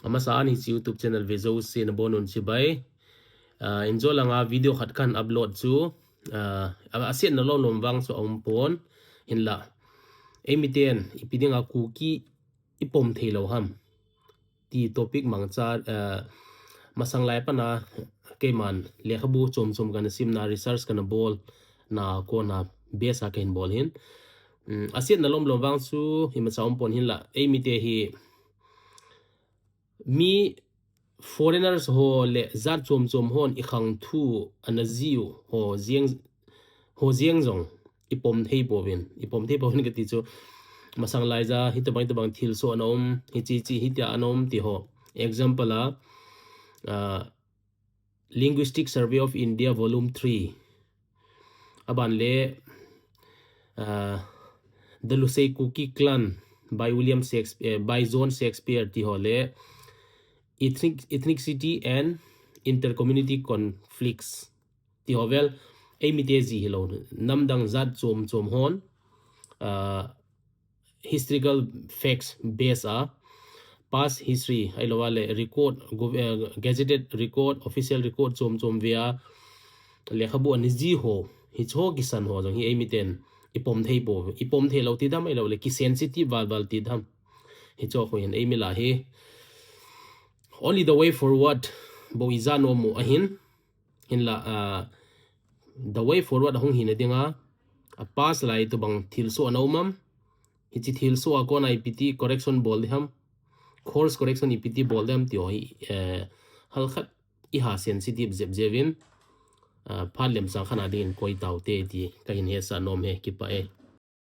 ama sa ani YouTube channel vezo sin bonun chi bai enjoy langa video khat kan upload chu asian na lo lomwang chu pon in la emiten ipidinga kuki ipom theilou ham ti topic mangcha masang lai pana keman lekhabu chom kan sim na research kan bol na ko na besa ken bol hin asian na lomwang chu himacha pon hin la emite hi mi foreigners ho le zat chom hon I khang thu anaziu ho zieng zong ipom thei bovin ka ti chu masang lai za hitabang thil so anom hi chi hitia anom ti ho example linguistic survey of India volume 3 aban le the Lusei Kuki clan by William Shakespeare by John Shakespeare ti ho le ethnicity and intercommunity conflicts ti ho vel emite zi hilo namdang zat chom hon historical facts based past history ailowale record gazetted record official record chom via lekhabu ani ji ho hi cho kisan ho jong hi emiten ipom thei lo ti dam ai lo le ki sensitive wal ti dam hi cho ko hin emila hi only the way forward bo izano mo ahin in la the way forward hong hin dinga a pass lai to bang thil so anomam hi chi thil so a kon ipt correction bol ham course correction ipt bol dam ti hi hal khat I ha sensitive jevin phalem sang khana din koi taw te ti ka hin he sa nom he ki pa e